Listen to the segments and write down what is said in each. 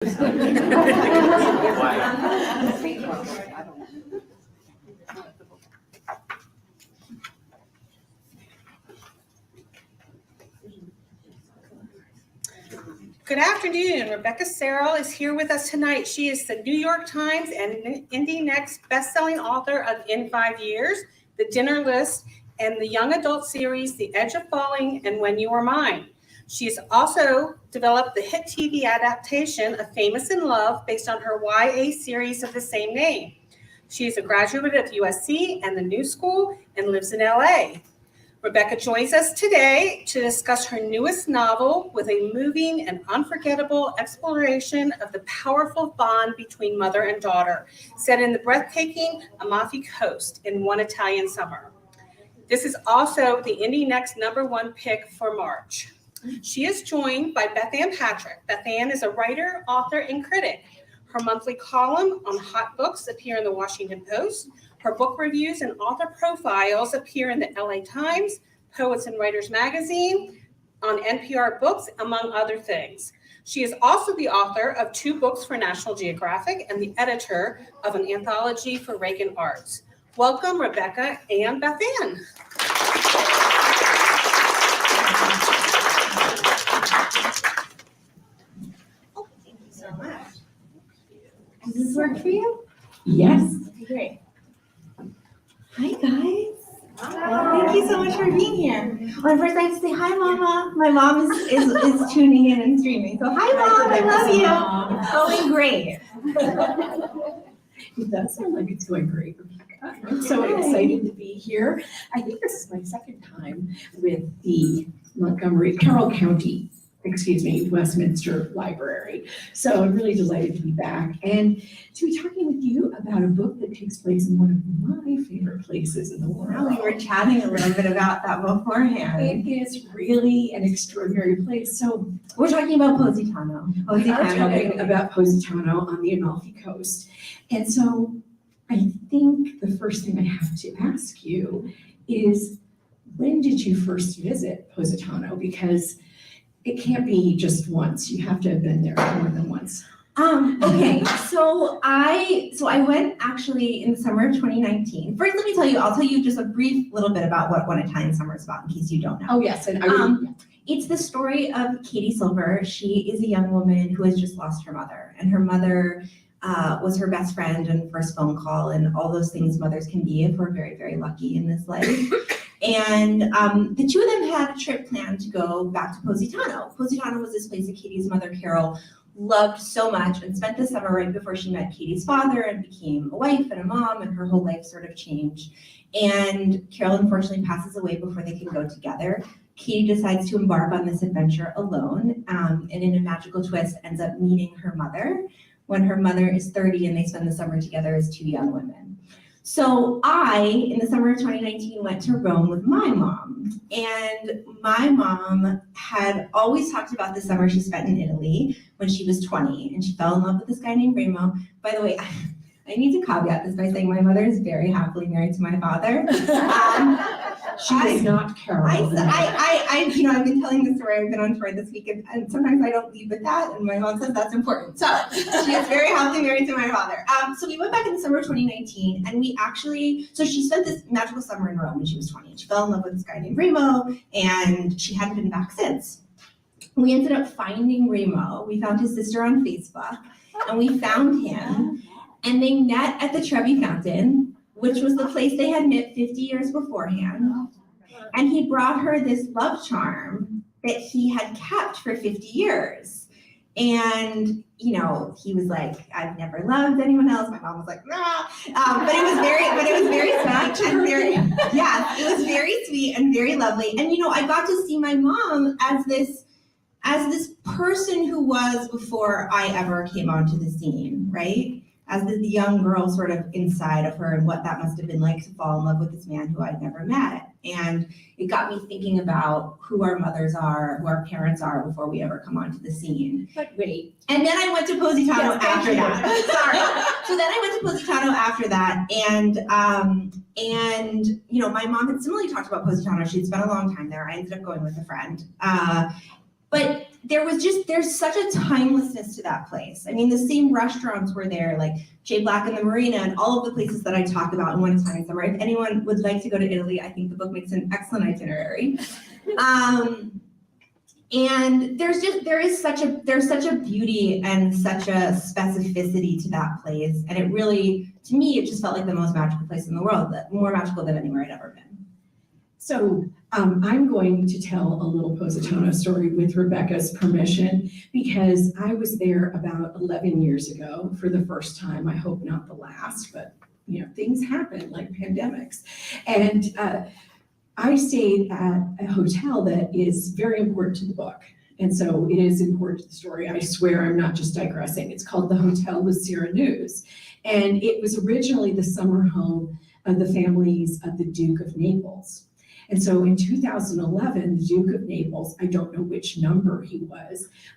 Good afternoon. Rebecca Serle is here with us tonight. She is the New York Times and Indie Next bestselling author of In 5 Years, The Dinner List, and the young adult series, The Edge of Falling and When You Were Mine. She has also developed the hit TV adaptation of Famous in Love based on her YA series of the same name. She is a graduate of USC and the New School and lives in LA. Rebecca joins us today to discuss her newest novel with a moving and unforgettable exploration of the powerful bond between mother and daughter, set in the breathtaking Amalfi Coast in one Italian summer. This is also the Indie Next #1 pick for March. She is joined by Bethanne Patrick. Bethanne is a writer, author, and critic. Her monthly column on hot books appear in the Washington Post. Her book reviews and author profiles appear in the LA Times, Poets and Writers Magazine, on NPR Books, among other things. She is also the author of 2 books for National Geographic and the editor of an anthology for Reagan Arts. Welcome, Rebecca and Bethanne. Oh, thank you so much. Does this work for you? Yes. Okay, great. Hi, guys. Thank you so much for being here. Well, first I have to say hi, Mama. My mom is tuning in and streaming. So hi, Mom. I love you. It's going great. It does sound like it's going great, Rebecca. I'm so excited to be here. I think this is my second time with the Carroll County, Westminster Library. So I'm really delighted to be back and to be talking with you about a book that takes place in one of my favorite places in the world. Well, we were chatting a little bit about that beforehand. It is really an extraordinary place. So We're talking about Positano. we're talking about Positano on the Amalfi Coast. And so I think the first thing I have to ask you is, when did you first visit Positano? Because it can't be just once. You have to have been there more than once. Okay, so I went actually in the summer of 2019. First, I'll tell you just a brief little bit about what One Italian Summer is about in case you don't know. Oh yes, and It's the story of Katie Silver. She is a young woman who has just lost her mother, and her mother was her best friend and first phone call and all those things mothers can be if we're very, very lucky in this life. And the two of them had a trip planned to go back to Positano. Positano was this place that Katie's mother, Carroll, loved so much and spent the summer right before she met Katie's father and became a wife and a mom, and her whole life sort of changed. And Carroll unfortunately passes away before they can go together. Katie decides to embark on this adventure alone, and in a magical twist ends up meeting her mother when her mother is 30 and they spend the summer together as 2 young women. So I, in the summer of 2019, went to Rome with my mom. And my mom had always talked about the summer she spent in Italy when she was 20. And she fell in love with this guy named Remo. By the way, I need to caveat this by saying my mother is very happily married to my father. she is not Carroll. I've been telling this story. I've been on tour this week, and sometimes I don't leave with that, and my mom says that's important. So she is very happily married to my father. So we went back in the summer of 2019, and so she spent this magical summer in Rome when she was 20, and she fell in love with this guy named Remo, and she hadn't been back since. We ended up finding Remo. We found his sister on Facebook, and we found him, and they met at the Trevi fountain, which was the place they had met 50 years beforehand. And he brought her this love charm that he had kept for 50 years. And, he was like, I've never loved anyone else. My mom was like, nah. But it was very sweet and it was very sweet and very lovely. And, I got to see my mom as this person who was before I ever came onto the scene, right? As the young girl sort of inside of her and what that must have been like to fall in love with this man who I'd never met. And it got me thinking about who our mothers are, who our parents are before we ever come onto the scene. But wait. And then I went to Positano after that. Sorry. So then I went to Positano after that. And my mom had similarly talked about Positano. She'd spent a long time there. I ended up going with a friend. But there's such a timelessness to that place. I mean, the same restaurants were there, like J. Black and the Marina and all of the places that I talk about in One Italian Summer. If anyone would like to go to Italy, I think the book makes an excellent itinerary. And there's such a beauty and such a specificity to that place. And it really, to me, it just felt like the most magical place in the world, more magical than anywhere I'd ever been. So I'm going to tell a little Positano story with Rebecca's permission, because I was there about 11 years ago for the first time. I hope not the last, but things happen like pandemics. And I stayed at a hotel that is very important to the book. And so it is important to the story. I swear I'm not just digressing. It's called the Hotel with Sierra News. And it was originally the summer home of the families of the Duke of Naples. And so in 2011, the Duke of Naples, I don't know which number he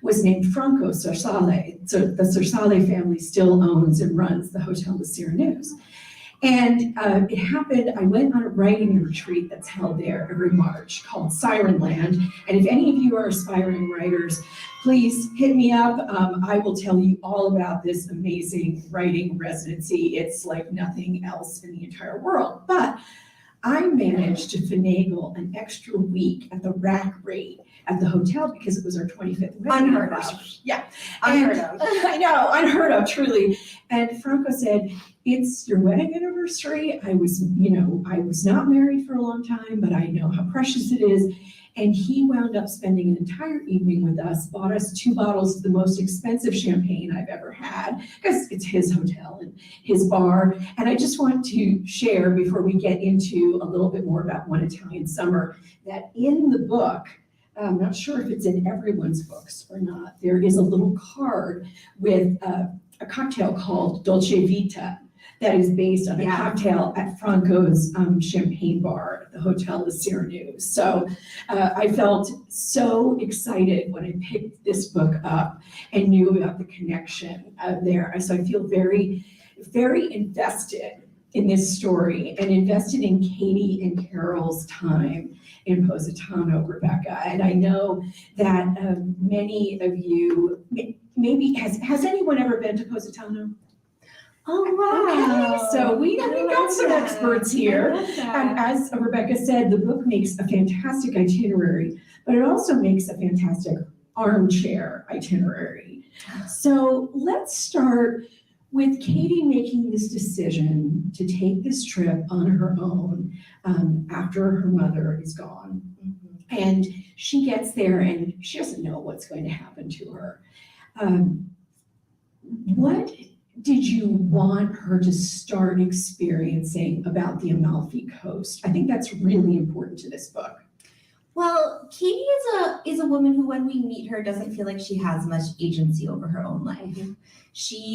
was named Franco Serle. So the Serle family still owns and runs the Hotel with Sierra News. And it happened, I went on a writing retreat that's held there every March called Siren Land. And if any of you are aspiring writers, please hit me up. I will tell you all about this amazing writing residency. It's like nothing else in the entire world. But I managed to finagle an extra week at the rack rate at the hotel because it was our 25th wedding anniversary. Yeah. Unheard of. I know, unheard of, truly. And Franco said, it's your wedding anniversary. I was not married for a long time, but I know how precious it is. And he wound up spending an entire evening with us, bought us 2 bottles of the most expensive champagne I've ever had, because it's his hotel and his bar. And I just want to share, before we get into a little bit more about One Italian Summer, that in the book, I'm not sure if it's in everyone's books or not, there is a little card with a cocktail called Dolce Vita that is based on a cocktail at Franco's champagne bar at the Hotel with Sierra News. So I felt so excited when I picked this book up and knew about the connection there. So I feel very, very invested in this story and invested in Katie and Carroll's time in Positano, Rebecca. And I know that many of you, maybe, has anyone ever been to Positano? Oh, wow. Okay, so we've got some experts here. As Rebecca said, the book makes a fantastic itinerary, but it also makes a fantastic armchair itinerary. So let's start with Katie making this decision to take this trip on her own after her mother is gone. And she gets there and she doesn't know what's going to happen to her. What did you want her to start experiencing about the Amalfi Coast? I think that's really important to this book. Well, Katie is a woman who, when we meet her, doesn't feel like she has much agency over her own life.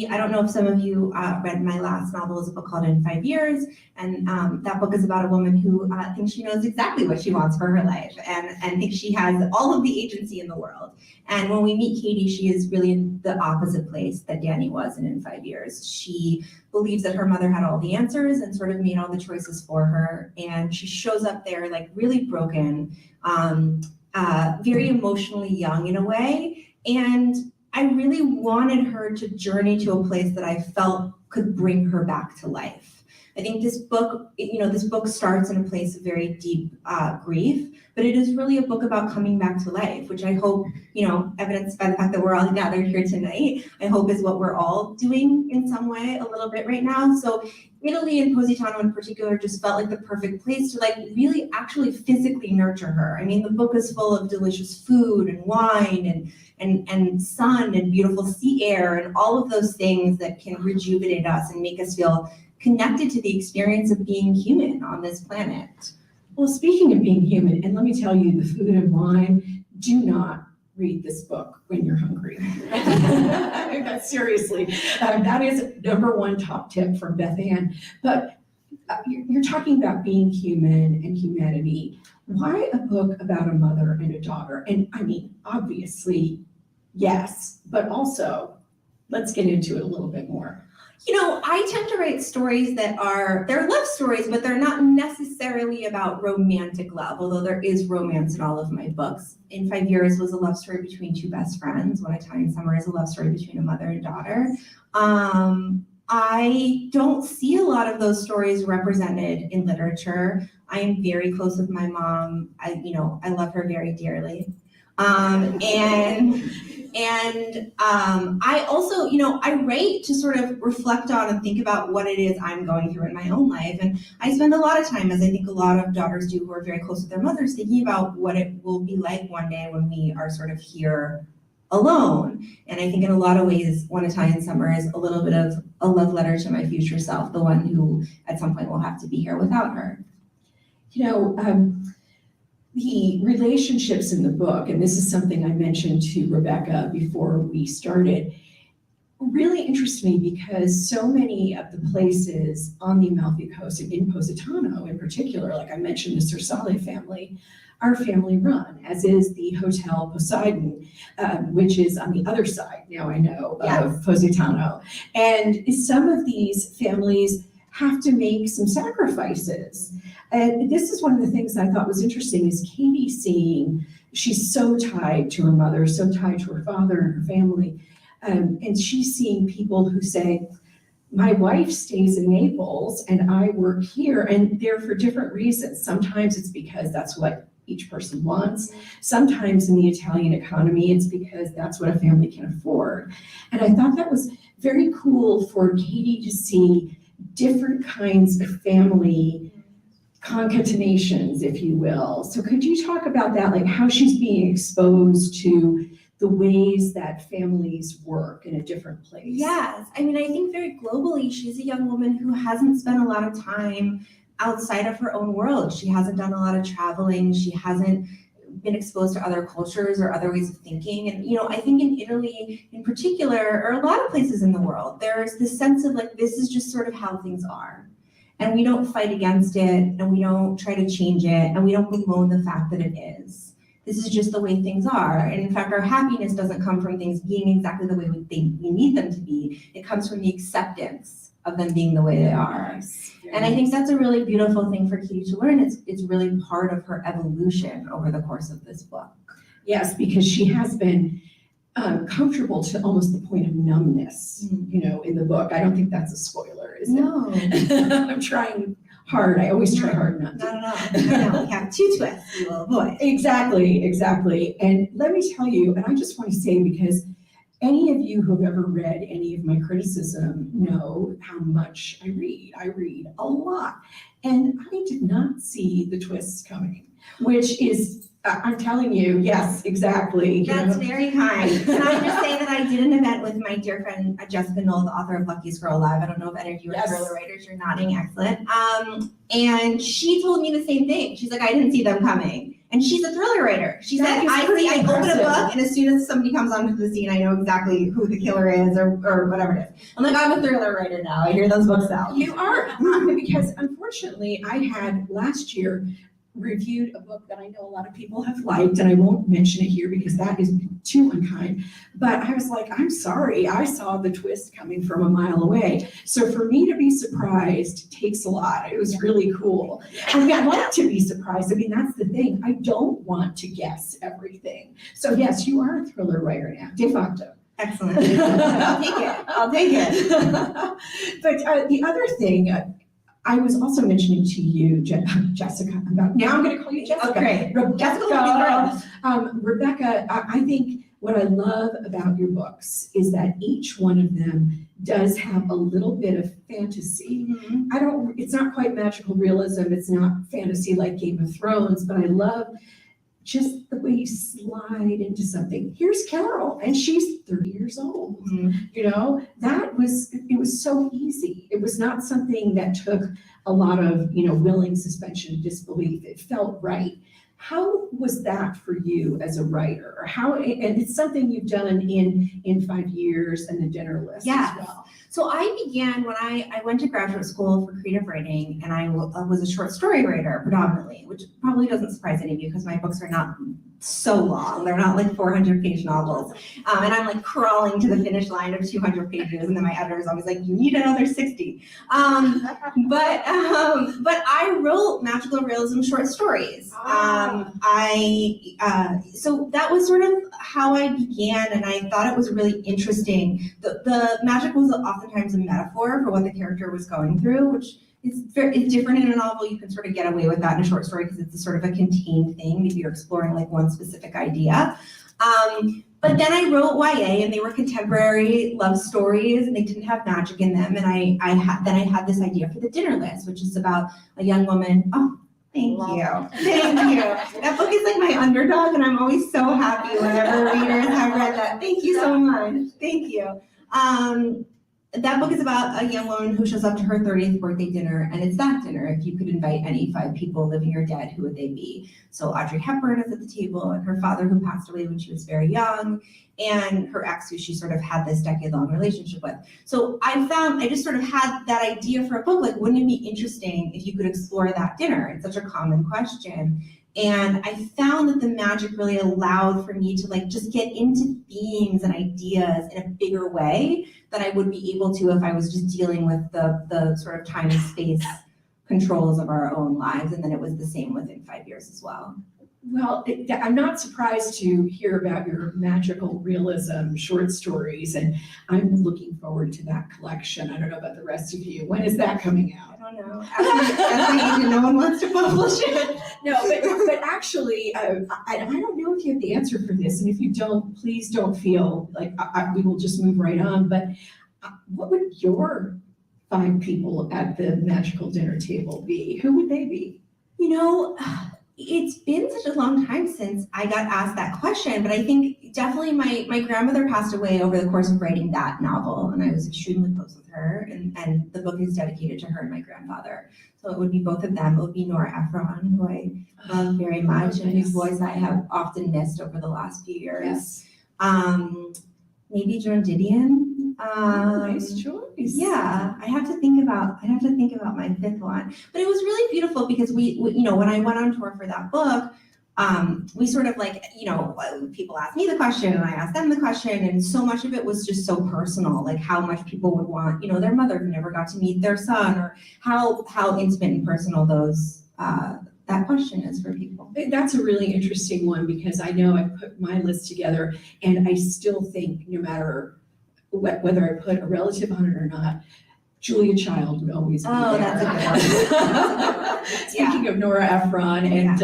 I don't know if some of you read my last novel. It's a book called In 5 Years, and that book is about a woman who thinks she knows exactly what she wants for her life and thinks she has all of the agency in the world. And when we meet Katie, she is really in the opposite place that Danny was in 5 Years. She believes that her mother had all the answers and sort of made all the choices for her, and she shows up there like really broken, very emotionally young in a way. And I really wanted her to journey to a place that I felt could bring her back to life. I think this book starts in a place of very deep grief, but it is really a book about coming back to life, which I hope, evidenced by the fact that we're all gathered here tonight, I hope is what we're all doing in some way a little bit right now. So Italy and Positano in particular just felt like the perfect place to really actually physically nurture her. I mean, the book is full of delicious food and wine and sun and beautiful sea air and all of those things that can rejuvenate us and make us feel connected to the experience of being human on this planet. Well, speaking of being human, and let me tell you, the food and wine, do not read this book when you're hungry. Seriously, that is #1 top tip from Bethanne. But you're talking about being human and humanity. Why a book about a mother and a daughter? And I mean, obviously, yes, but also, let's get into it a little bit more. I tend to write stories they're love stories, but they're not necessarily about romantic love, although there is romance in all of my books. In 5 Years was a love story between two best friends. One Italian Summer is a love story between a mother and daughter. I don't see a lot of those stories represented in literature. I am very close with my mom. I love her very dearly. I also, I write to sort of reflect on and think about what it is I'm going through in my own life. And I spend a lot of time, as I think a lot of daughters do who are very close with their mothers, thinking about what it will be like one day when we are sort of here alone. And I think in a lot of ways, One Italian Summer is a little bit of a love letter to my future self, the one who at some point will have to be here without her. The relationships in the book, and this is something I mentioned to Rebecca before we started, really interests me because so many of the places on the Amalfi Coast and in Positano in particular, like I mentioned the Serle family, are family run, as is the Hotel Poseidon, which is on the other side, now I know, of Positano. And some of these families have to make some sacrifices. And this is one of the things I thought was interesting is Katie seeing, she's so tied to her mother, so tied to her father and her family. And she's seeing people who say, my wife stays in Naples and I work here, and they're for different reasons. Sometimes it's because that's what each person wants. Sometimes in the Italian economy, it's because that's what a family can afford. And I thought that was very cool for Katie to see different kinds of family concatenations, if you will. So could you talk about that, like how she's being exposed to the ways that families work in a different place? Yes, I think very globally, she's a young woman who hasn't spent a lot of time outside of her own world. She hasn't done a lot of traveling. She hasn't been exposed to other cultures or other ways of thinking. And, I think in Italy in particular, or a lot of places in the world, there's this sense of like, this is just sort of how things are. And we don't fight against it, and we don't try to change it, and we don't bemoan the fact that it is. This is just the way things are. And in fact, our happiness doesn't come from things being exactly the way we think we need them to be. It comes from the acceptance of them being the way they are. And I think that's a really beautiful thing for Katie to learn. It's really part of her evolution over the course of this book. Yes, because she has been comfortable to almost the point of numbness, in the book. I don't think that's a spoiler, is it? No. I'm trying hard. I always try hard not to. Not at all. We have two twists we will avoid. Exactly. And let me tell you, and I just want to say, because any of you who have ever read any of my criticism know how much I read. I read a lot. And I did not see the twists coming, which is, I'm telling you, yes, exactly. That's very kind. Can I just say that I did an event with my dear friend Jessica Knoll, the author of Lucky's Girl Alive. I don't know if any of you are thriller writers. You're nodding, excellent. And she told me the same thing. She's like, I didn't see them coming. And she's a thriller writer. She said, I open a book, and as soon as somebody comes onto the scene, I know exactly who the killer is or whatever it is. I'm like, I'm a thriller writer now. I hear those books out. You are, because unfortunately, I had last year reviewed a book that I know a lot of people have liked, and I won't mention it here because that is too unkind, but I was like, I'm sorry, I saw the twist coming from a mile away. So for me to be surprised takes a lot. It was really cool. And I'd like to be surprised. That's the thing. I don't want to guess everything. So yes, you are a thriller writer now, de facto. Excellent. I'll take it. But the other thing, I was also mentioning to you, Jessica, now I'm going to call you Jessica. Okay. Rebecca, I think what I love about your books is that each one of them does have a little bit of fantasy. Mm-hmm. It's not quite magical realism. It's not fantasy like Game of Thrones, but I love just the way you slide into something. Here's Carroll, and she's 30 years old. Mm-hmm. It was so easy. It was not something that took a lot of, willing suspension of disbelief. It felt right. How was that for you as a writer? And it's something you've done in 5 years and the dinner list as well. So I began when I went to graduate school for creative writing, and I was a short story writer predominantly, which probably doesn't surprise any of you because my books are not so long. They're not like 400-page novels. And I'm like crawling to the finish line of 200 pages, and then my editor's always like, you need another 60. But I wrote magical realism short stories. So that was sort of how I began, and I thought it was really interesting. The magic was oftentimes a metaphor for what the character was going through, which it's different in a novel. You can sort of get away with that in a short story because it's a sort of a contained thing if you're exploring like one specific idea. But then I wrote YA, and they were contemporary love stories, and they didn't have magic in them. And I had this idea for The Dinner List, which is about a young woman. Oh, thank you. That book is like my underdog, and I'm always so happy whenever readers have read that. Thank you so much. Thank you. That book is about a young woman who shows up to her 30th birthday dinner, and it's that dinner. If you could invite any 5 people, living or dead, who would they be? So Audrey Hepburn is at the table, and her father, who passed away when she was very young, and her ex, who she sort of had this decade-long relationship with. So I just sort of had that idea for a book, like, wouldn't it be interesting if you could explore that dinner? It's such a common question. And I found that the magic really allowed for me to like just get into themes and ideas in a bigger way than I would be able to if I was just dealing with the sort of time and space controls of our own lives. And then it was the same within 5 years as well. Well, I'm not surprised to hear about your magical realism short stories, and I'm looking forward to that collection. I don't know about the rest of you. When is that coming out? I don't know. As my agent, no one wants to publish it. No, but actually, I don't know if you have the answer for this, and if you don't, please don't feel like we will just move right on. But what would your 5 people at the magical dinner table be? Who would they be? You know, it's been such a long time since I got asked that question, but I think definitely my grandmother passed away over the course of writing that novel, and I was extremely close with her, and the book is dedicated to her and my grandfather. So it would be both of them. It would be Nora Ephron, who I love very much, and whose voice I have often missed over the last few years. Yes. Maybe Joan Didion. Nice choice. Yeah, I have to think about my 5th one. But it was really beautiful because we you know, when I went on tour for that book, we sort of like, you know, people asked me the question and I asked them the question, and so much of it was just so personal, like how much people would want, you know, their mother who never got to meet their son, or how intimate and personal those that question is for people. That's a really interesting one, because I know I put my list together, and I still think no matter whether I put a relative on it or not, Julia Child would always be there. Oh, that's a good one. Speaking of Nora Ephron, and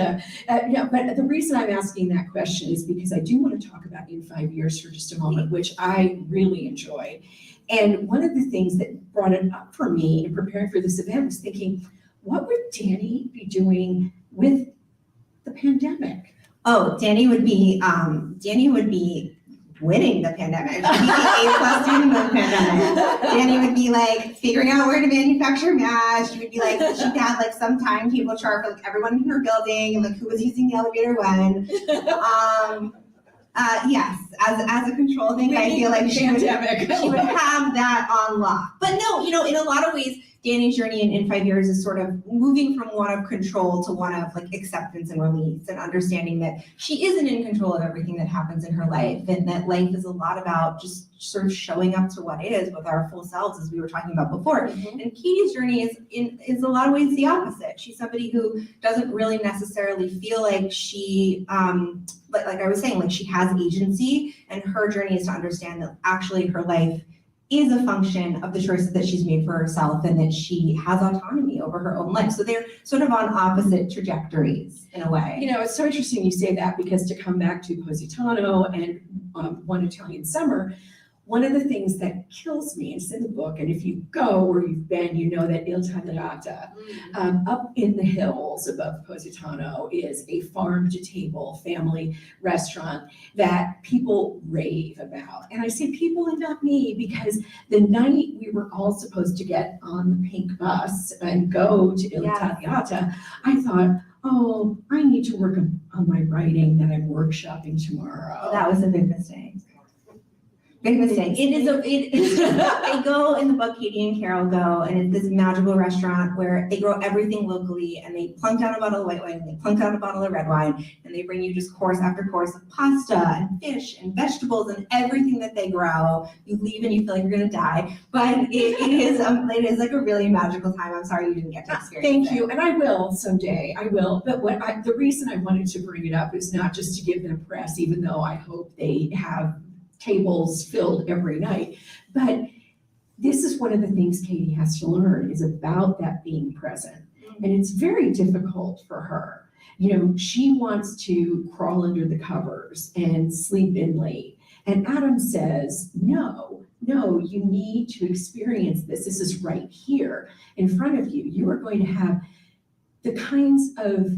but the reason I'm asking that question is because I do want to talk about In 5 Years for just a moment, which I really enjoyed. And one of the things that brought it up for me in preparing for this event was thinking, what would Danny be doing with the pandemic? Oh, Danny would be winning the pandemic. She'd be the A+ student of the pandemic. Danny would be like figuring out where to manufacture masks. She would be like, she'd have like some timetable chart for like everyone in her building and like who was using the elevator when. Yes, as a control thing, I feel like she would have that on lock. But no, you know, in a lot of ways, Danny's journey in 5 years is sort of moving from one of control to one of like acceptance and release, and understanding that she isn't in control of everything that happens in her life, and that life is a lot about just sort of showing up to what is with our full selves, as we were talking about before. Mm-hmm. And Katie's journey is a lot of ways the opposite. She's somebody who doesn't really necessarily feel like she, like I was saying, like she has agency, and her journey is to understand that actually her life is a function of the choices that she's made for herself, and that she has autonomy over her own life. So they're sort of on opposite trajectories in a way. You know, it's so interesting you say that, because to come back to Positano and One Italian Summer, one of the things that kills me, it's in the book, and if you go where you've been, you know that Il Tagliata, up in the hills above Positano, is a farm-to-table family restaurant that people rave about. And I say people and not me, because the night we were all supposed to get on the pink bus and go to Il Tagliata, I thought, oh, I need to work on my writing that I'm workshopping tomorrow. That was a big mistake. Big mistake. They go in the book, Katie and Carroll go, and it's this magical restaurant where they grow everything locally, and they plunk down a bottle of white wine, and they plunk down a bottle of red wine, and they bring you just course after course of pasta and fish and vegetables and everything that they grow. You leave and you feel like you're gonna die, but it is like a really magical time. I'm sorry you didn't get to experience Thank it. you, and I will someday, I will. But the reason I wanted to bring it up is not just to give them press, even though I hope they have tables filled every night. But this is one of the things Katie has to learn is about that being present. And it's very difficult for her. You know, she wants to crawl under the covers and sleep in late. And Adam says, no, you need to experience this. This is right here in front of you. You are going to have the kinds of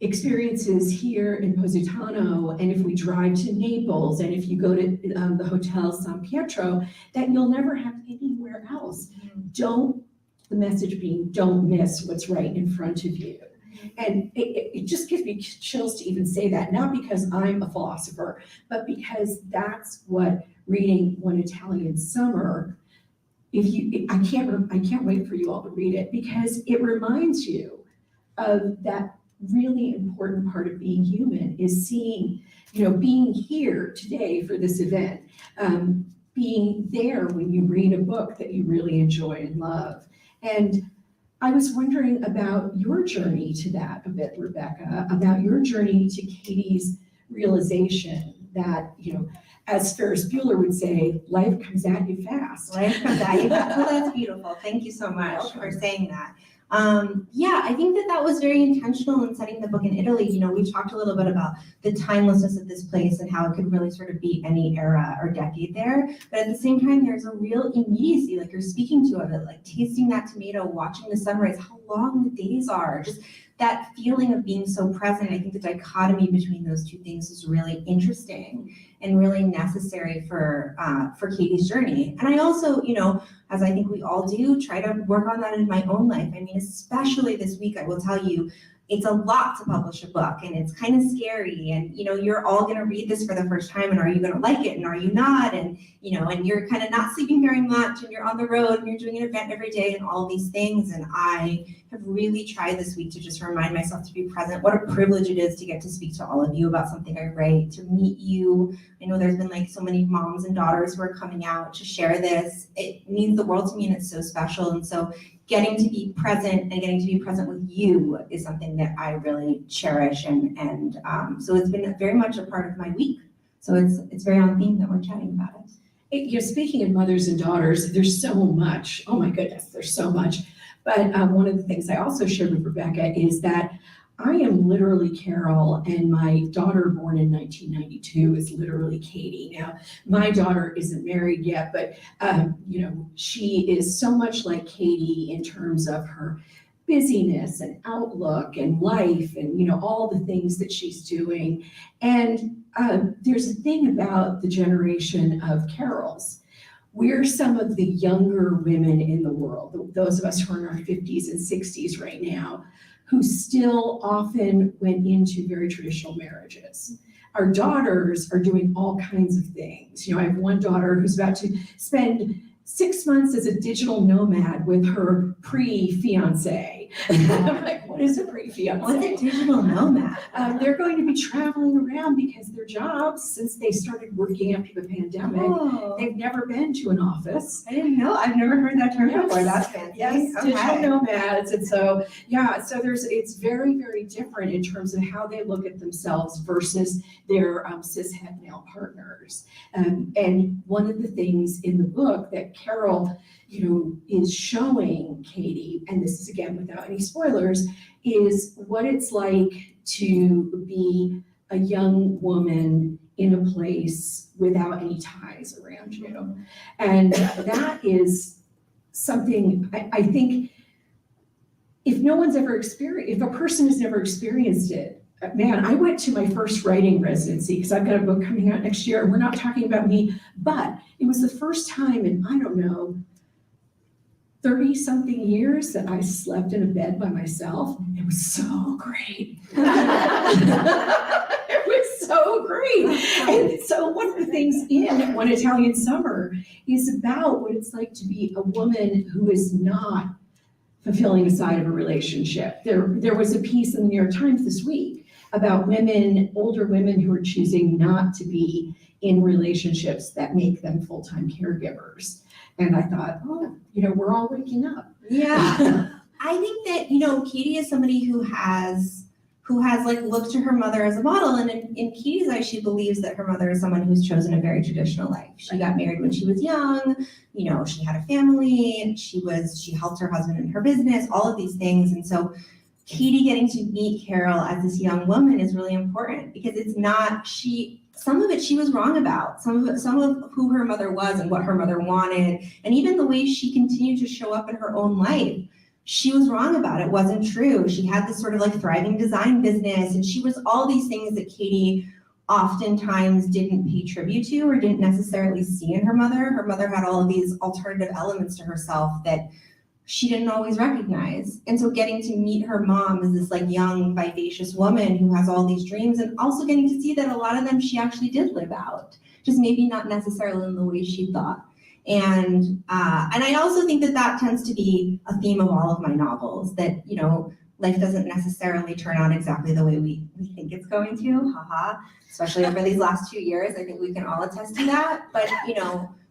experiences here in Positano, and if we drive to Naples, and if you go to the Hotel San Pietro, that you'll never have anywhere else. The message being, don't miss what's right in front of you. And it just gives me chills to even say that, not because I'm a philosopher, but because that's what reading One Italian Summer, I can't wait for you all to read it, because it reminds you of that really important part of being human, is seeing, being here today for this event, being there when you read a book that you really enjoy and love. And I was wondering about your journey to that a bit, Rebecca, about your journey to Katie's realization that, as Ferris Bueller would say, life comes at you fast. Life comes at you fast. Oh, that's beautiful. Thank you so much for saying that. I think that was very intentional in setting the book in Italy. We talked a little bit about the timelessness of this place and how it could really sort of be any era or decade there. But at the same time, there's a real immediacy, like you're speaking to of it, like tasting that tomato, watching the sunrise, how long the days are, just that feeling of being so present. I think the dichotomy between those two things is really interesting and really necessary for Katie's journey. And I also, as I think we all do, try to work on that in my own life. I mean, especially this week, I will tell you, it's a lot to publish a book, and it's kind of scary, and you're all going to read this for the first time, and are you going to like it, and are you not, and and you're kind of not sleeping very much, and you're on the road, and you're doing an event every day, and all these things. And I have really tried this week to just remind myself to be present. What a privilege it is to get to speak to all of you about something I write, to meet you. I know there's been so many moms and daughters who are coming out to share this. It means the world to me, and it's so special. And so getting to be present and getting to be present with you is something that I really cherish. And so it's been very much a part of my week. So it's very on theme that we're chatting about it. Speaking of mothers and daughters, there's so much. Oh my goodness, there's so much. But one of the things I also shared with Rebecca is that I am literally Carroll, and my daughter, born in 1992, is literally Katie. Now, my daughter isn't married yet, but she is so much like Katie in terms of her busyness and outlook and life and all the things that she's doing. And there's a thing about the generation of Carrolls. We're some of the younger women in the world, those of us who are in our 50s and 60s right now, who still often went into very traditional marriages. Our daughters are doing all kinds of things. I have one daughter who's about to spend 6 months as a digital nomad with her pre-fiance. I'm like, what is a pre-fiance? What's a digital nomad? They're going to be traveling around because their jobs, since they started working after the pandemic, they've never been to an office. I didn't know. I've never heard that term before. That's fancy. Yes, Okay. digital nomads. And so, it's very, very different in terms of how they look at themselves versus their cishet male partners. And one of the things in the book that Carroll is showing Katie, and this is again without any spoilers, is what it's like to be a young woman in a place without any ties around you. And that is something I think if a person has never experienced it, man, I went to my first writing residency because I've got a book coming out next year, and we're not talking about me, but it was the first time in, 30-something years that I slept in a bed by myself. It was so great. It was so Oh, great. And so one of the things in One Italian Summer is about what it's like to be a woman who is not fulfilling a side of a relationship. There was a piece in the New York Times this week about women, older women who are choosing not to be in relationships that make them full-time caregivers. And I thought, oh, we're all waking up. Yeah. I think that, Katie is somebody who has like looked to her mother as a model, and in Katie's eyes, she believes that her mother is someone who's chosen a very traditional life. She got married when she was young, she had a family, she helped her husband in her business, all of these things. And so Katie getting to meet Carroll as this young woman is really important, because it's not, some of it she was wrong about, some of who her mother was and what her mother wanted, and even the way she continued to show up in her own life. She was wrong about. It wasn't true. She had this sort of like thriving design business, and she was all these things that Katie oftentimes didn't pay tribute to or didn't necessarily see in her mother. Her mother had all of these alternative elements to herself that she didn't always recognize. And so getting to meet her mom as this like young, vivacious woman who has all these dreams, and also getting to see that a lot of them she actually did live out, just maybe not necessarily in the way she thought. And I also think that tends to be a theme of all of my novels, that, life doesn't necessarily turn out exactly the way we think it's going to, especially over these last 2 years. I think we can all attest to that. But,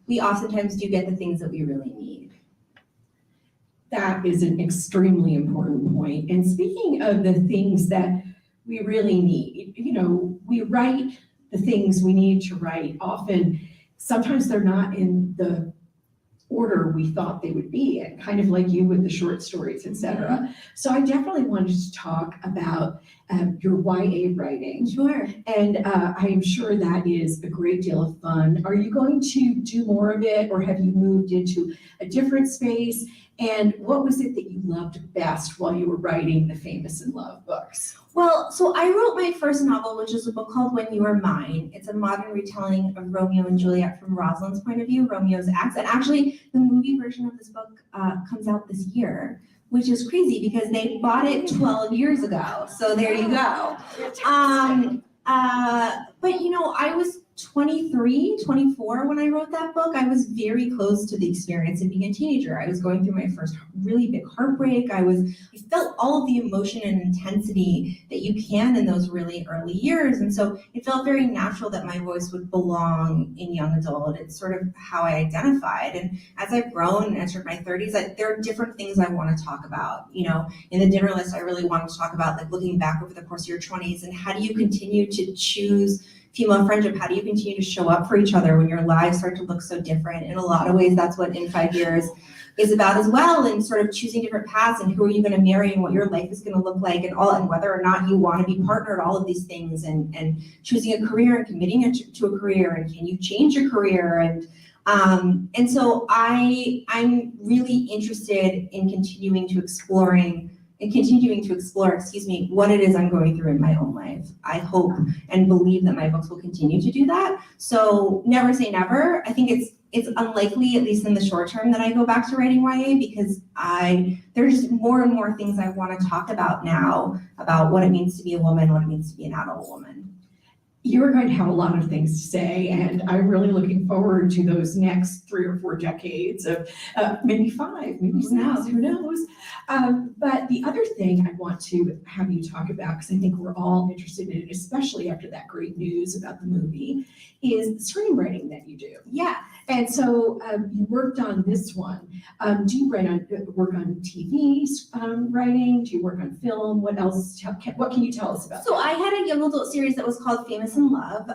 we oftentimes do get the things that we really need. That is an extremely important point. And speaking of the things that we really need, we write the things we need to write. Often, sometimes they're not in the order we thought they would be in, kind of like you with the short stories, etc. So I definitely wanted to talk about your YA writing. Sure. And I am sure that is a great deal of fun. Are you going to do more of it, or have you moved into a different space? And what was it that you loved best while you were writing the Famous in Love books? Well, so I wrote my first novel, which is a book called When You Were Mine. It's a modern retelling of Romeo and Juliet from Rosalind's point of view, Romeo's ex. And actually, the movie version of this book comes out this year, which is crazy because they bought it 12 years ago. So there you go. But I was 23, 24 when I wrote that book. I was very close to the experience of being a teenager. I was going through my first really big heartbreak. I felt all of the emotion and intensity that you can in those really early years. And so it felt very natural that my voice would belong in young adult. It's sort of how I identified. And as I've grown and entered my 30s, there are different things I want to talk about. In the dinner list, I really wanted to talk about like looking back over the course of your 20s and how do you continue to choose female friendship? How do you continue to show up for each other when your lives start to look so different? In a lot of ways, that's what In 5 Years is about as well, and sort of choosing different paths and who are you going to marry and what your life is going to look like and whether or not you want to be partnered, all of these things, and choosing a career and committing to a career, and can you change your career? And so I'm really interested in continuing to explore, what it is I'm going through in my own life. I hope and believe that my books will continue to do that. So never say never. I think it's unlikely, at least in the short term, that I go back to writing YA, because there are just more and more things I want to talk about now about what it means to be a woman, what it means to be an adult woman. You're going to have a lot of things to say, and I'm really looking forward to those next 3 or 4 decades of maybe 5, maybe 6, who knows? But the other thing I want to have you talk about, because I think we're all interested in it, especially after that great news about the movie, is the screenwriting that you do. Yeah. And so you worked on this one. Do you work on TV writing? Do you work on film? What else? What can you tell us about So I had a young adult series that was called Famous in Love.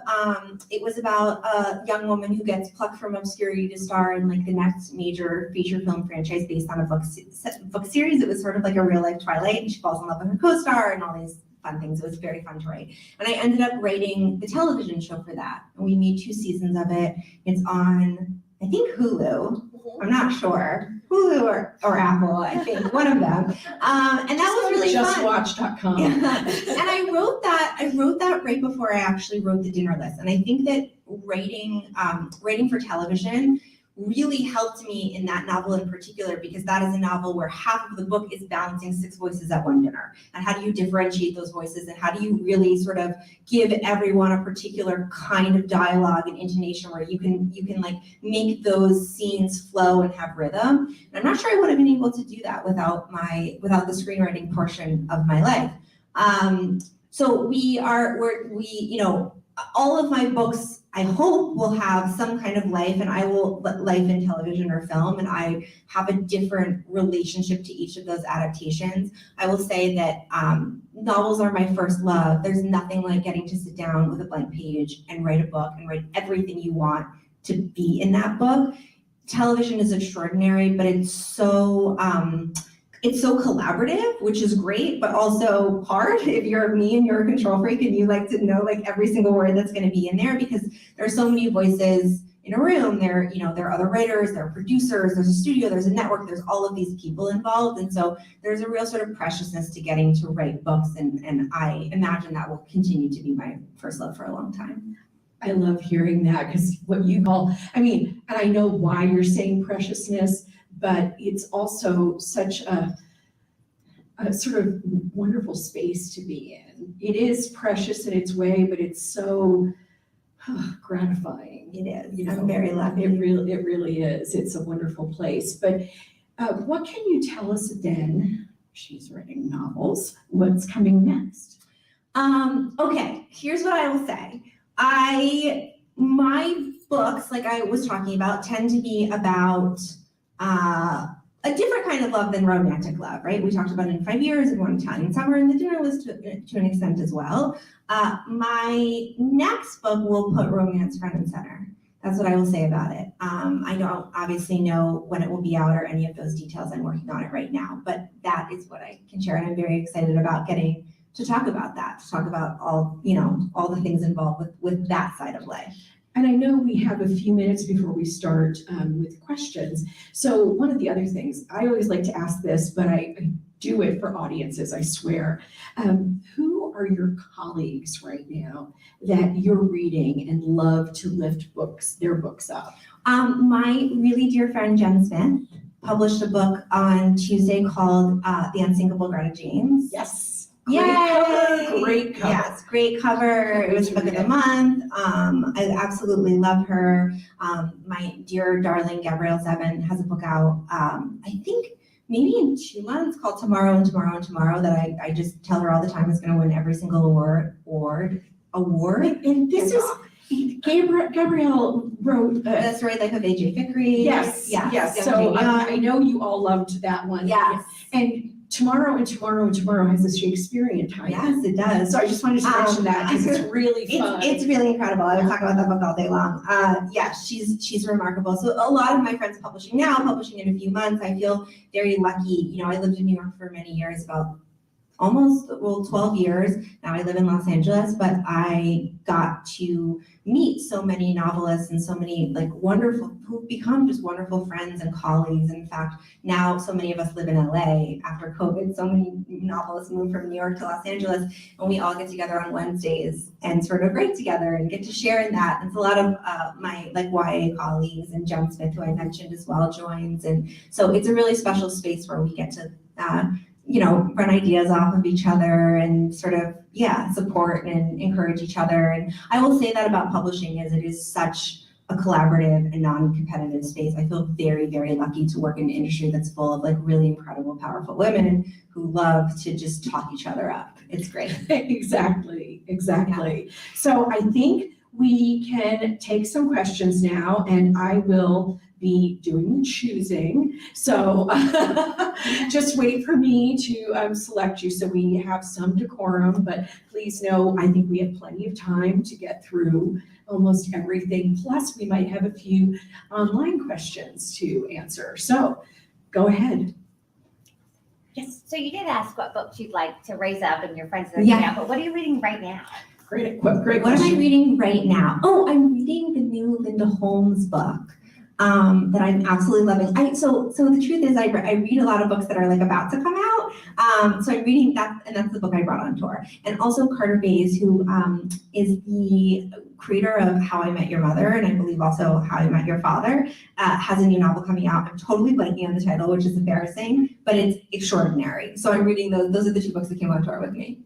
It was about a young woman who gets plucked from obscurity to star in like the next major feature film franchise based on a book series. It was sort of like a real life Twilight, and she falls in love with her co-star and all these fun things. It was very fun to write. And I ended up writing the television show for that. And we made 2 seasons of it. It's on, I think, Hulu. I'm not sure. Hulu or Apple, I think, one of them. And that was really fun. JustWatch.com. Yeah. And I wrote that right before I actually wrote the dinner list. And I think that writing for television really helped me in that novel in particular, because that is a novel where half of the book is balancing 6 voices at one dinner. And how do you differentiate those voices, and how do you really sort of give everyone a particular kind of dialogue and intonation where you can like make those scenes flow and have rhythm. And I'm not sure I would have been able to do that without the screenwriting portion of my life. So all of my books, I hope, will have some kind of life, and I will life in television or film, and I have a different relationship to each of those adaptations. I will say that novels are my first love. There's nothing like getting to sit down with a blank page and write a book and write everything you want to be in that book. Television is extraordinary, but it's so collaborative, which is great, but also hard if you're me and you're a control freak and you like to know like every single word that's going to be in there, because there's so many voices in a room. There are other writers, there are producers, there's a studio, there's a network, there's all of these people involved. And so there's a real sort of preciousness to getting to write books. And I imagine that will continue to be my first love for a long time. I love hearing that, because what you call, and I know why you're saying preciousness, but it's also such a sort of wonderful space to be in. It is precious in its way, but it's so gratifying. It is. You know, I'm very lucky. It really is. It's a wonderful place. But what can you tell us then? She's writing novels. What's coming next? Okay, here's what I will say. My books, like I was talking about, tend to be about a different kind of love than romantic love, right? We talked about In 5 Years and One Italian Summer, and The Dinner List to an extent as well. My next book will put romance front and center. That's what I will say about it. I don't obviously know when it will be out or any of those details. I'm working on it right now, but that is what I can share, and I'm very excited about getting to talk about that, to talk about all the things involved with that side of life. And I know we have a few minutes before we start with questions. So one of the other things, I always like to ask this, but I do it for audiences, I swear. Who are your colleagues right now that you're reading and love to lift their books up? My really dear friend Jen Smith published a book on Tuesday called The Unsinkable Greta James. Yes. Great cover. Yes, great cover. It was book of the month. I absolutely love her. My dear darling Gabrielle Zevin has a book out, I think maybe in 2 months, called Tomorrow and Tomorrow and Tomorrow, that I just tell her all the time is going to win every single award. And this is, Gabrielle wrote That's Right Life of A.J. Fikry. Yes. So I know you all loved that one. Yes. And Tomorrow and Tomorrow and Tomorrow has a Shakespearean title. Yes, it does. So I just wanted to mention that because it's really fun. It's really incredible. I would talk about that book all day long. She's remarkable. So a lot of my friends publishing in a few months. I feel very lucky. I lived in New York for many years, about 12 years. Now I live in Los Angeles, but I got to meet so many novelists and so many who've become just wonderful friends and colleagues. In fact, now so many of us live in LA after COVID. So many novelists moved from New York to Los Angeles, and we all get together on Wednesdays and sort of write together and get to share in that. It's a lot of my YA colleagues, and Jen Smith, who I mentioned as well, joins. And so it's a really special space where we get to run ideas off of each other and sort of, support and encourage each other. And I will say that about publishing is it is such a collaborative and non-competitive space. I feel very, very lucky to work in an industry that's full of really incredible, powerful women who love to just talk each other up. It's great. Exactly. Yeah. So I think we can take some questions now, and I will be doing the choosing. So just wait for me to select you so we have some decorum, but please know I think we have plenty of time to get through almost everything. Plus we might have a few online questions to answer. So go ahead. Yes, so you did ask what books you'd like to raise up and your friends are reading out, but what are you reading right now? Great What question. am I reading right now? Oh, I'm reading the new Linda Holmes book. That I'm absolutely loving. So the truth is I read a lot of books that are about to come out. So I'm reading that, and that's the book I brought on tour. And also Carter Bays, who is the creator of How I Met Your Mother, and I believe also How I Met Your Father, has a new novel coming out. I'm totally blanking on the title, which is embarrassing, but it's extraordinary. So I'm reading those. Those are the 2 books that came on tour with me.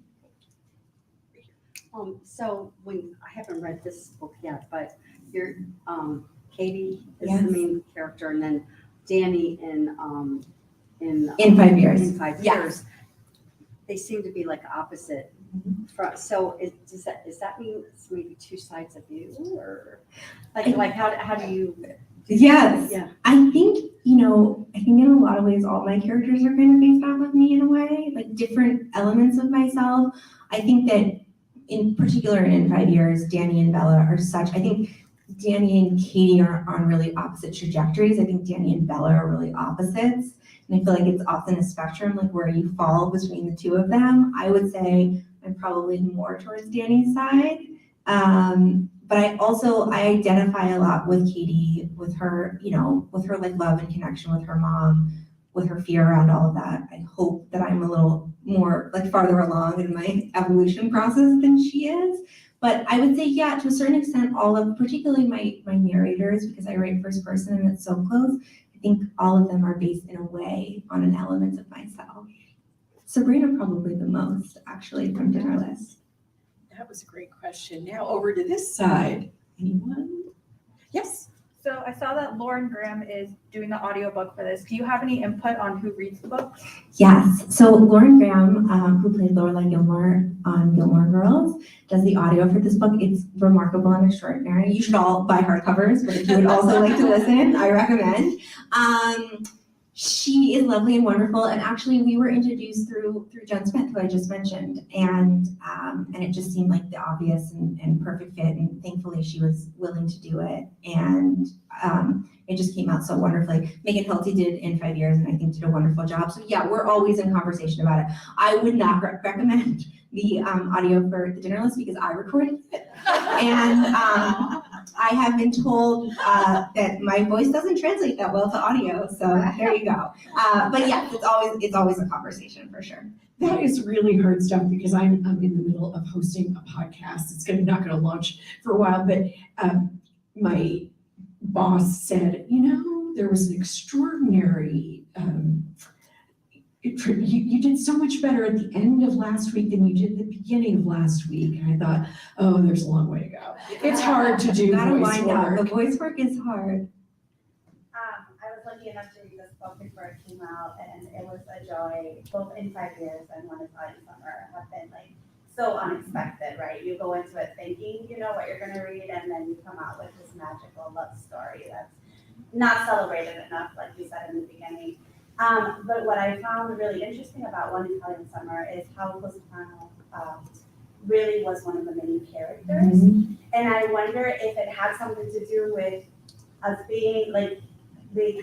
So when, I haven't read this book yet, but you're, Katie is Yes. the main character, and then Danny in 5 years. In 5 Yes. years. They seem to be like opposite. So does that mean it's maybe 2 sides of you, or like how do you? Yes. Yeah. I think in a lot of ways, all my characters are kind of based off of me in a way, like different elements of myself. I think that in particular in 5 years, Danny and Bella are such, I think Danny and Katie are on really opposite trajectories. I think Danny and Bella are really opposites. And I feel like it's often a spectrum, like where you fall between the 2 of them. I would say I'm probably more towards Danny's side. But I identify a lot with Katie, with her, with her like love and connection with her mom, with her fear around all of that. I hope that I'm a little more like farther along in my evolution process than she is. But I would say, yeah, to a certain extent, all of, particularly my narrators, because I write first person and it's so close, I think all of them are based in a way on an element of myself. Sabrina probably the most, actually, from Dinner List. That was a great question. Now over to this side. Anyone? Yes. So I saw that Lauren Graham is doing the audiobook for this. Do you have any input on who reads the book? Yes. So Lauren Graham, who played Lorelai Gilmore on Gilmore Girls, does the audio for this book. It's remarkable and extraordinary. You should all buy hardcovers, but if you would also like to listen, I recommend. She is lovely and wonderful, and actually we were introduced through Jen Smith, who I just mentioned, and it just seemed like the obvious and perfect fit, and thankfully she was willing to do it, and it just came out so wonderfully. Megan Hilty did in 5 years, and I think did a wonderful job. So yeah, we're always in conversation about it. I would not recommend the audio for The Dinner List because I recorded it, and I have been told that my voice doesn't translate that well to audio, so there you go. But yes, it's always a conversation for sure. That is really hard stuff because I'm in the middle of hosting a podcast. It's not going to launch for a while, but my boss said, there was an extraordinary, you did so much better at the end of last week than you did at the beginning of last week. And I thought, oh, there's a long way to go. It's hard to do Gotta voice wind up. work. The voice work is hard. I was lucky enough to read this book before it came out, and it was a joy. Both in 5 years and When It's Hot in Summer have been like so unexpected, right? You go into it thinking you know what you're going to read, and then you come out with this magical love story that's not celebrated enough, like you said in the beginning. But what I found really interesting about When It's Hot in Summer is how Costanzo really was one of the main characters, and I wonder if it had something to do with us being like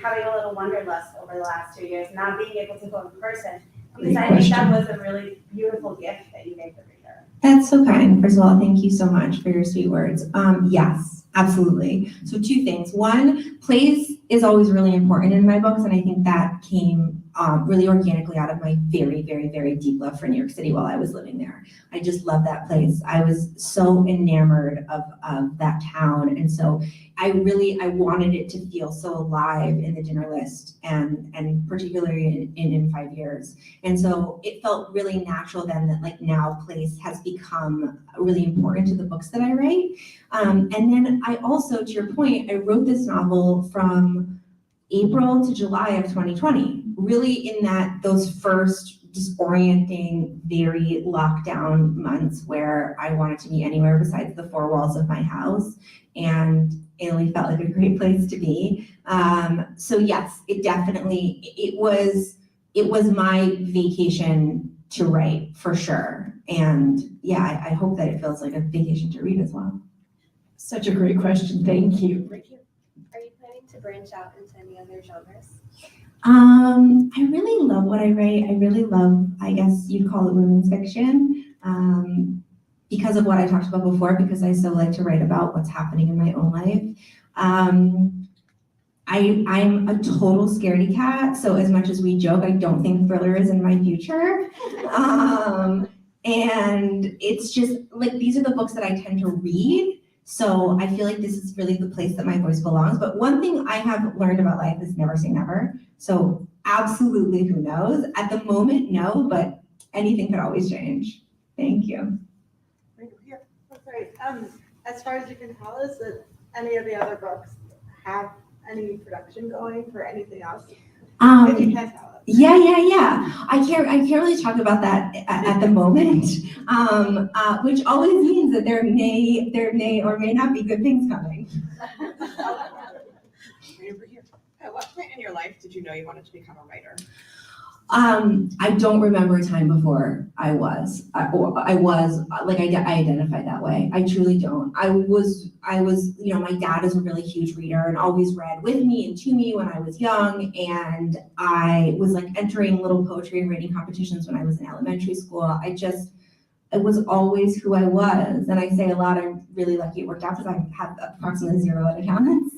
having a little wanderlust over the last 2 years, not being able to go in person, because I think that was a really beautiful gift that you gave the reader. That's so kind. First of all, thank you so much for your sweet words. Yes, absolutely. So 2 things. One, place is always really important in my books, and I think that came really organically out of my very, very, very deep love for New York City while I was living there. I just love that place. I was so enamored of that town, and so I wanted it to feel so alive in The Dinner List, and particularly in 5 years. And so it felt really natural then that like now place has become really important to the books that I write. And then I also, to your point, I wrote this novel from April to July of 2020, really in those first disorienting, very lockdown months where I wanted to be anywhere besides the 4 walls of my house, and Italy felt like a great place to be. So yes, it was my vacation to write for sure. And yeah, I hope that it feels like a vacation to read as well. Such a great question. Thank you. Are you planning to branch out into any other genres? I really love what I write. I really love, I guess you'd call it women's fiction, because of what I talked about before, because I so like to write about what's happening in my own life. I'm a total scaredy cat, so as much as we joke, I don't think thriller is in my future. And it's just like, these are the books that I tend to read. So I feel like this is really the place that my voice belongs. But one thing I have learned about life is never say never. So absolutely, who knows? At the moment, no, but anything could always change. Thank you. Right here. Oh, sorry. As far as you can tell, is that any of the other books have any production going for anything else? If you can tell us. Yeah. I can't really talk about that at the moment, which always means that there may or may not be good things coming. Right over here. At what point in your life did you know you wanted to become a writer? I don't remember a time before I identified that way. I truly don't. I was, my dad is a really huge reader and always read with me and to me when I was young. And I was like entering little poetry and writing competitions when I was in elementary school. It was always who I was. And I say a lot, I'm really lucky it worked out because I have approximately 0 accounts.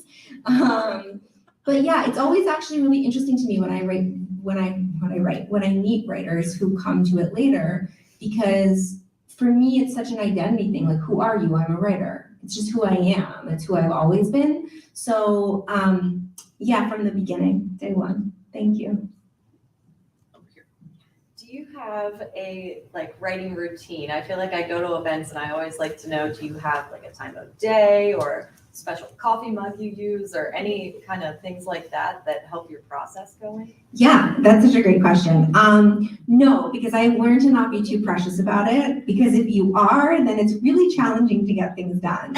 But yeah, it's always actually really interesting to me when I meet writers who come to it later, because for me, it's such an identity thing. Like, who are you? I'm a writer. It's just who I am. It's who I've always been. So yeah, from the beginning, day one. Thank you. Do you have a writing routine? I feel like I go to events and I always like to know, do you have like a time of day or special coffee mug you use or any kind of things like that help your process going? Yeah, that's such a great question. No, because I've learned to not be too precious about it, because if you are, then it's really challenging to get things done.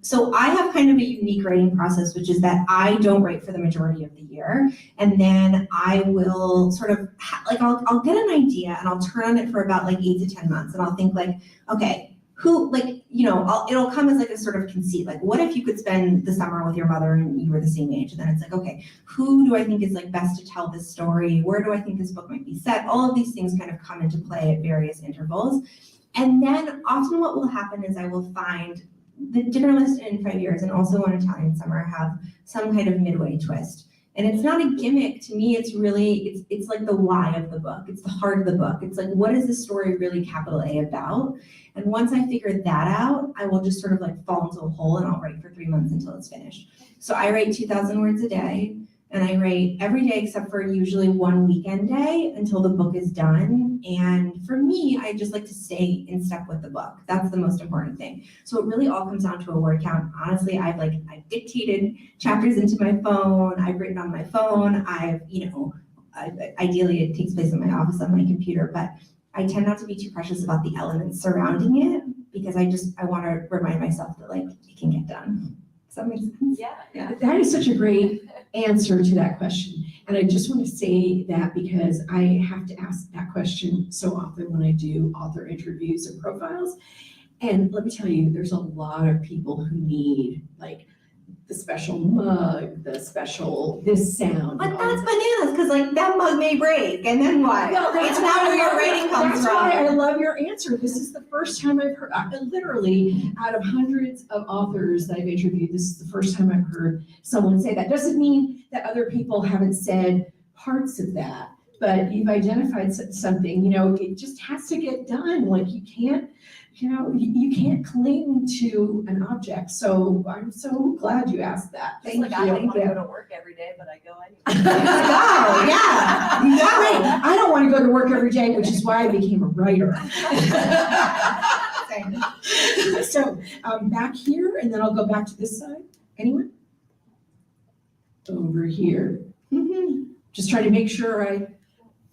So I have kind of a unique writing process, which is that I don't write for the majority of the year. And then I will sort of I'll get an idea and I'll turn on it for about 8 to 10 months. And I'll think okay, who, it'll come as a sort of conceit. What if you could spend the summer with your mother and you were the same age? And then it's okay, who do I think is best to tell this story? Where do I think this book might be set? All of these things kind of come into play at various intervals. And then often what will happen is I will find the dinner list in 5 years and also One Italian Summer have some kind of midway twist. And it's not a gimmick to me. It's really, it's like the why of the book. It's the heart of the book. It's what is this story really, capital A, about? And once I figure that out, I will just sort of fall into a hole and I'll write for 3 months until it's finished. So I write 2,000 words a day, and I write every day except for usually one weekend day until the book is done. And for me, I just like to stay in step with the book. That's the most important thing. So it really all comes down to a word count. Honestly, I've dictated chapters into my phone. I've written on my phone. Ideally it takes place in my office on my computer, but I tend not to be too precious about the elements surrounding it, because I want to remind myself that it can get done. Does that make sense? Yeah. That is such a great answer to that question. And I just want to say that because I have to ask that question so often when I do author interviews and profiles. And let me tell you, there's a lot of people who need the special mug, the special this sound. But that's bananas, because that mug may break, and then what? Well, it's not where your writing comes That's from. why I love your answer. This is the first time I've heard, literally out of hundreds of authors that I've interviewed, this is the first time I've heard someone say that. Doesn't mean that other people haven't said parts of that, but you've identified something, it just has to get done. You can't, you can't cling to an object. So I'm so glad you asked that. Thank you. I don't want to go to work every day, but I go anyway. Yeah. I don't want to go to work every day, which is why I became a writer. So back here, and then I'll go back to this side. Anyone? Over here. Just trying to make sure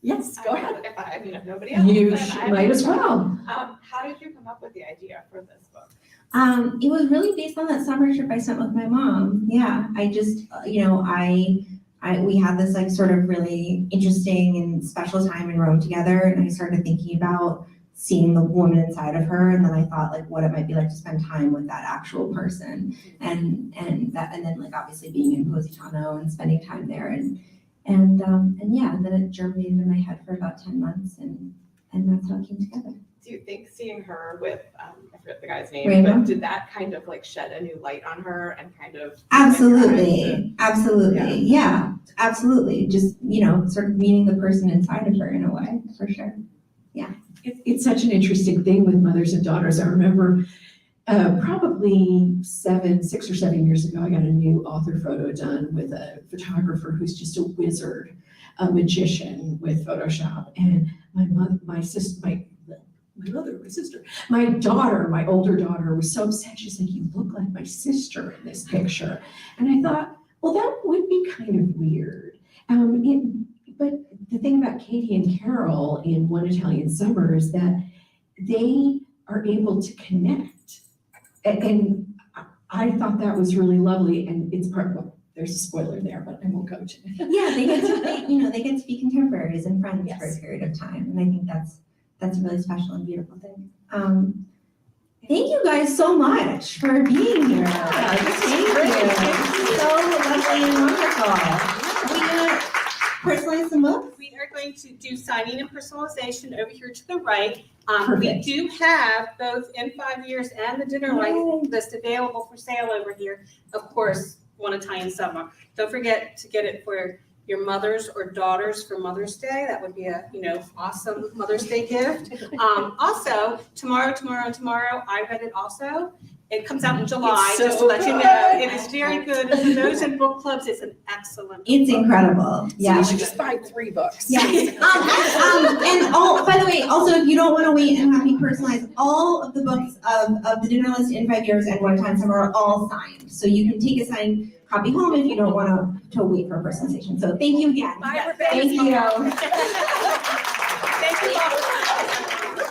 yes, go ahead. If nobody else. You then might as well. How did you come up with the idea for this book? It was really based on that summer trip I spent with my mom. Yeah, I just, we had this sort of really interesting and special time in Rome together, and I started thinking about seeing the woman inside of her, and then I thought what it might be like to spend time with that actual person, and then obviously being in Positano and spending time there, and then it germinated in my head for about 10 months, and that's how it came together. Do you think seeing her with, I forget the guy's name, Rainbow? but did that kind of shed a new light on her and kind of? Absolutely. Yeah, absolutely. Just, sort of meeting the person inside of her in a way, for sure. Yeah. It's such an interesting thing with mothers and daughters. I remember Probably 6 or 7 years ago, I got a new author photo done with a photographer who's just a wizard, a magician with Photoshop. And my daughter, my older daughter, was so upset. She's like, "You look like my sister in this picture." And I thought, well, that would be kind of weird. But the thing about Katie and Carroll in One Italian Summer is that they are able to connect. And I thought that was really lovely, and it's well, there's a spoiler there, but I won't go to it. Yeah, they get to be contemporaries and friends for a period of time, and I think that's a really special and beautiful thing. Thank you guys so much for being here. Thank you. So lovely and wonderful. Are we gonna personalize the book? We are going to do signing and personalization over here to the right. We Perfect. do have both In 5 Years and the dinner list available for sale over here. Of course, One Italian Summer. Don't forget to get it for your mothers or daughters for Mother's Day. That would be a awesome Mother's Day gift. Also, tomorrow, I read it also. It comes out in July, It's so just to let you good. know. It is very good. And for those in book clubs, it's an excellent. It's incredible. So Yeah. you should just buy 3 books. Yes. And by the way, also, if you don't want to wait and have me personalize, all of the books of the dinner list In 5 Years and One Time Summer are all signed. So you can take a signed copy home if you don't want to wait for personalization. So thank you again. Bye, Rebecca. Thank you. Thank you all.